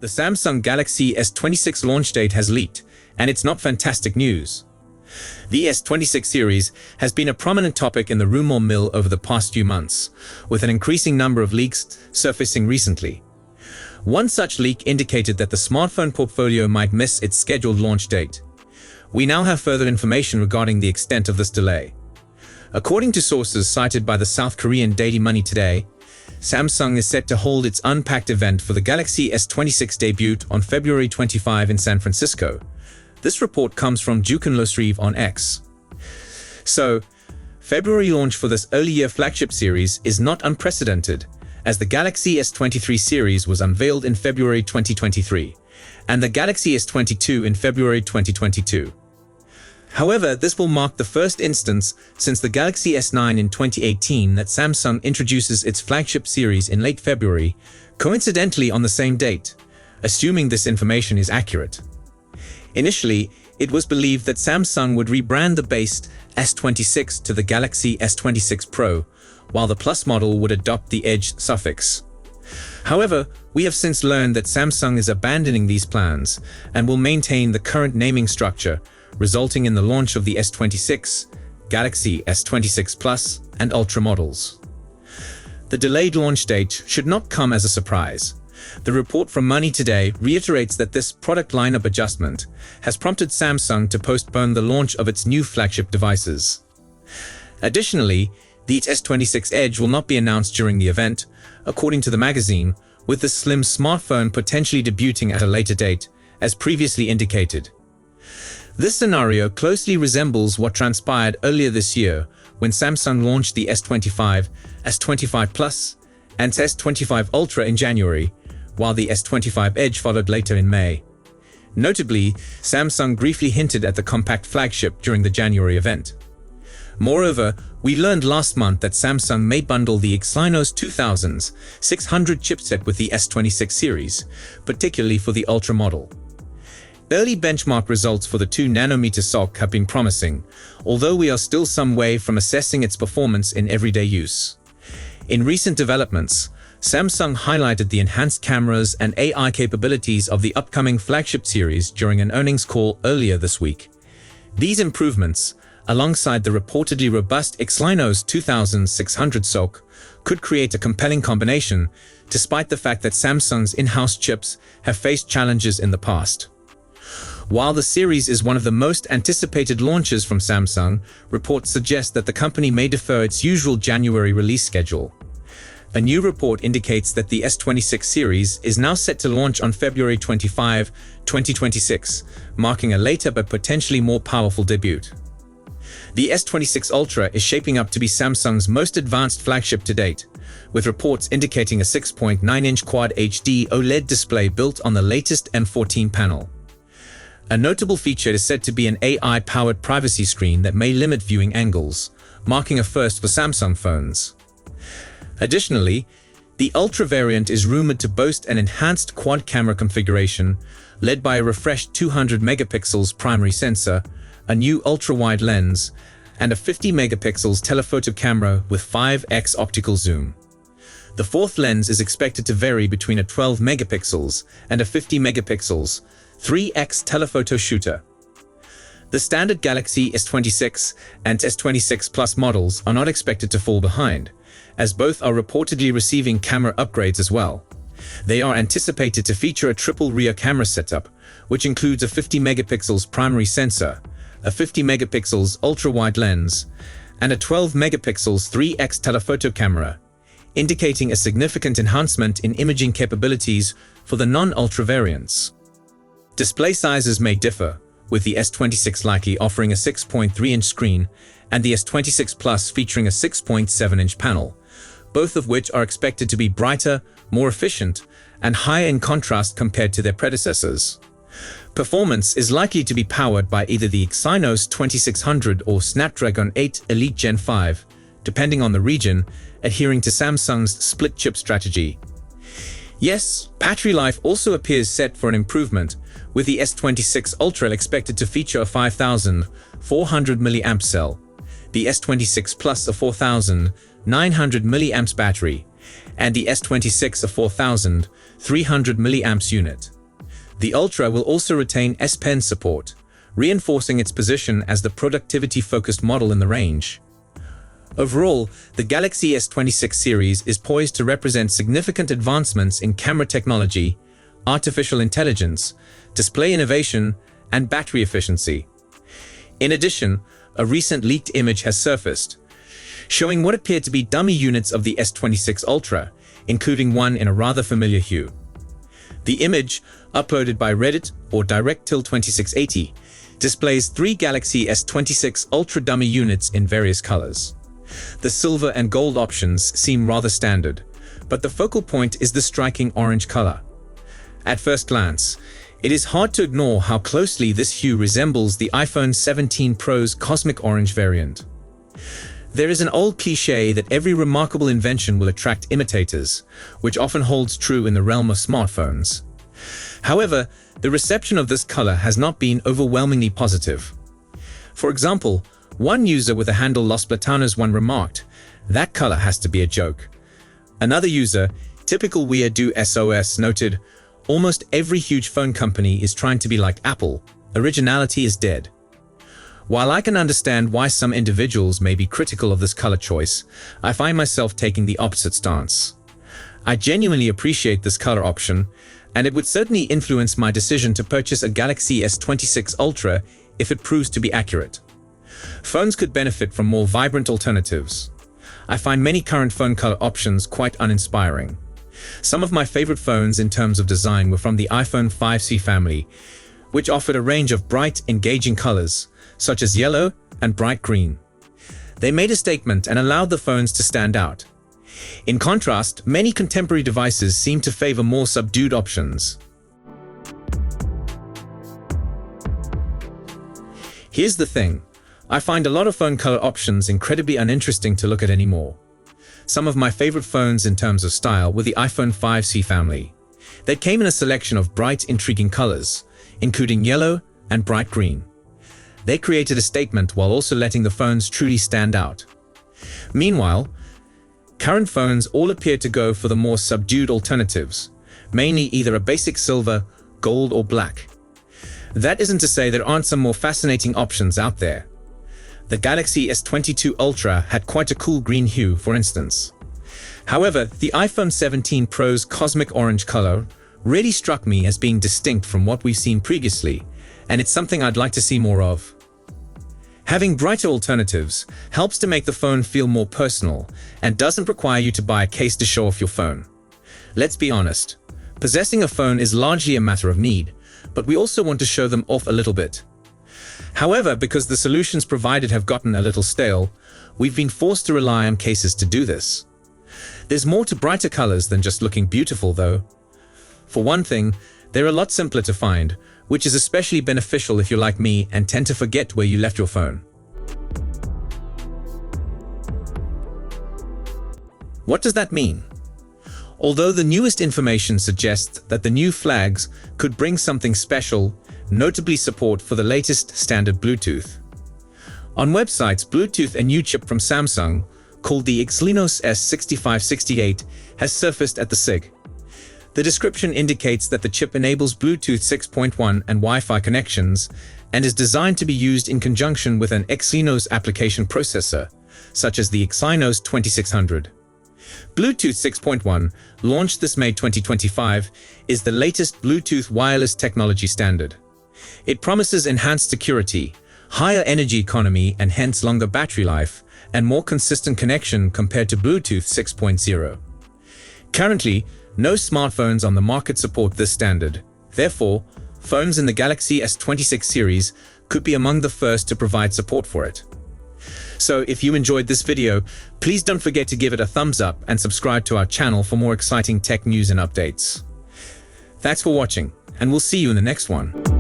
The Samsung Galaxy S26 launch date has leaked, and it's not fantastic news. The S26 series has been a prominent topic in the rumor mill over the past few months, with an increasing number of leaks surfacing recently. One such leak indicated that the smartphone portfolio might miss its scheduled launch date. We now have further information regarding the extent of this delay. According to sources cited by the South Korean daily Money Today, Samsung is set to hold its unpacked event for the Galaxy S26 debut on February 25 in San Francisco. This report comes from Jukun Losrive on X. So, February launch for this early-year flagship series is not unprecedented, as the Galaxy S23 series was unveiled in February 2023, and the Galaxy S22 in February 2022. However, this will mark the first instance since the Galaxy S9 in 2018 that Samsung introduces its flagship series in late February, coincidentally on the same date, assuming this information is accurate. Initially, it was believed that Samsung would rebrand the base S26 to the Galaxy S26 Pro, while the Plus model would adopt the Edge suffix. However, we have since learned that Samsung is abandoning these plans and will maintain the current naming structure, resulting in the launch of the S26, Galaxy S26 Plus, and Ultra models. The delayed launch date should not come as a surprise. The report from Money Today reiterates that this product lineup adjustment has prompted Samsung to postpone the launch of its new flagship devices. Additionally, the S26 Edge will not be announced during the event, according to the magazine, with the slim smartphone potentially debuting at a later date, as previously indicated. This scenario closely resembles what transpired earlier this year when Samsung launched the S25, S25 Plus, and S25 Ultra in January, while the S25 Edge followed later in May. Notably, Samsung briefly hinted at the compact flagship during the January event. Moreover, we learned last month that Samsung may bundle the Exynos 2600 chipset with the S26 series, particularly for the Ultra model. Early benchmark results for the 2nm SoC have been promising, although we are still some way from assessing its performance in everyday use. In recent developments, Samsung highlighted the enhanced cameras and AI capabilities of the upcoming flagship series during an earnings call earlier this week. These improvements, alongside the reportedly robust Exynos 2600 SoC, could create a compelling combination, despite the fact that Samsung's in-house chips have faced challenges in the past. While the series is one of the most anticipated launches from Samsung, reports suggest that the company may defer its usual January release schedule. A new report indicates that the S26 series is now set to launch on February 25, 2026, marking a later but potentially more powerful debut. The S26 Ultra is shaping up to be Samsung's most advanced flagship to date, with reports indicating a 6.9-inch Quad HD OLED display built on the latest M14 panel. A notable feature is said to be an AI-powered privacy screen that may limit viewing angles, marking a first for Samsung phones. Additionally, the Ultra variant is rumored to boast an enhanced quad camera configuration, led by a refreshed 200 megapixels primary sensor, a new ultra-wide lens, and a 50 megapixels telephoto camera with 5x optical zoom. The fourth lens is expected to vary between a 12 megapixels and a 50 megapixels 3x telephoto shooter. The standard Galaxy S26 and S26 Plus models are not expected to fall behind, as both are reportedly receiving camera upgrades as well. They are anticipated to feature a triple rear camera setup, which includes a 50 megapixels primary sensor, a 50 megapixels ultra-wide lens, and a 12 megapixels 3x telephoto camera, indicating a significant enhancement in imaging capabilities for the non-Ultra variants. Display sizes may differ, with the S26 likely offering a 6.3-inch screen and the S26 Plus featuring a 6.7-inch panel, both of which are expected to be brighter, more efficient, and higher in contrast compared to their predecessors. Performance is likely to be powered by either the Exynos 2600 or Snapdragon 8 Elite Gen 5, depending on the region, adhering to Samsung's split chip strategy. Yes, battery life also appears set for an improvement, with the S26 Ultra expected to feature a 5,400 mAh cell, the S26 Plus a 4,900 mAh battery, and the S26 a 4,300 300 mAh unit. The Ultra will also retain S Pen support, reinforcing its position as the productivity-focused model in the range. Overall, the Galaxy S26 series is poised to represent significant advancements in camera technology, artificial intelligence, display innovation, and battery efficiency. In addition, a recent leaked image has surfaced, showing what appeared to be dummy units of the S26 Ultra, including one in a rather familiar hue. The image, uploaded by Reddit or DirectTil2680, displays 3 Galaxy S26 Ultra dummy units in various colors. The silver and gold options seem rather standard, but the focal point is the striking orange color. At first glance, it is hard to ignore how closely this hue resembles the iPhone 17 Pro's cosmic orange variant. There is an old cliché that every remarkable invention will attract imitators, which often holds true in the realm of smartphones. However, the reception of this color has not been overwhelmingly positive. For example, one user with a handle Los Platanos one remarked, "That color has to be a joke." Another user, typical Weirdo SOS, noted, "Almost every huge phone company is trying to be like Apple. Originality is dead." While I can understand why some individuals may be critical of this color choice, I find myself taking the opposite stance. I genuinely appreciate this color option, and it would certainly influence my decision to purchase a Galaxy S26 Ultra if it proves to be accurate. Phones could benefit from more vibrant alternatives. I find many current phone color options quite uninspiring. Some of my favorite phones in terms of design were from the iPhone 5C family, which offered a range of bright, engaging colors, such as yellow and bright green. They made a statement and allowed the phones to stand out. In contrast, many contemporary devices seem to favor more subdued options. Here's the thing. I find a lot of phone color options incredibly uninteresting to look at anymore. Some of my favorite phones in terms of style were the iPhone 5C family. They came in a selection of bright, intriguing colors, including yellow and bright green. They created a statement while also letting the phones truly stand out. Meanwhile, current phones all appear to go for the more subdued alternatives, mainly either a basic silver, gold, or black. That isn't to say there aren't some more fascinating options out there. The Galaxy S22 Ultra had quite a cool green hue, for instance. However, the iPhone 17 Pro's cosmic orange color really struck me as being distinct from what we've seen previously, and it's something I'd like to see more of. Having brighter alternatives helps to make the phone feel more personal and doesn't require you to buy a case to show off your phone. Let's be honest, possessing a phone is largely a matter of need, but we also want to show them off a little bit. However, because the solutions provided have gotten a little stale, we've been forced to rely on cases to do this. There's more to brighter colors than just looking beautiful, though. For one thing, they're a lot simpler to find, which is especially beneficial if you're like me and tend to forget where you left your phone. What does that mean? Although the newest information suggests that the new flags could bring something special, notably support for the latest standard Bluetooth. On websites, Bluetooth, a new chip from Samsung, called the Exynos S2568, has surfaced at the SIG. The description indicates that the chip enables Bluetooth 6.1 and Wi-Fi connections and is designed to be used in conjunction with an Exynos application processor, such as the Exynos 2600. Bluetooth 6.1, launched this May 2025, is the latest Bluetooth wireless technology standard. It promises enhanced security, higher energy economy and hence longer battery life, and more consistent connection compared to Bluetooth 6.0. Currently, no smartphones on the market support this standard. Therefore, phones in the Galaxy S26 series could be among the first to provide support for it. So if you enjoyed this video, please don't forget to give it a thumbs up and subscribe to our channel for more exciting tech news and updates. Thanks for watching, and we'll see you in the next one.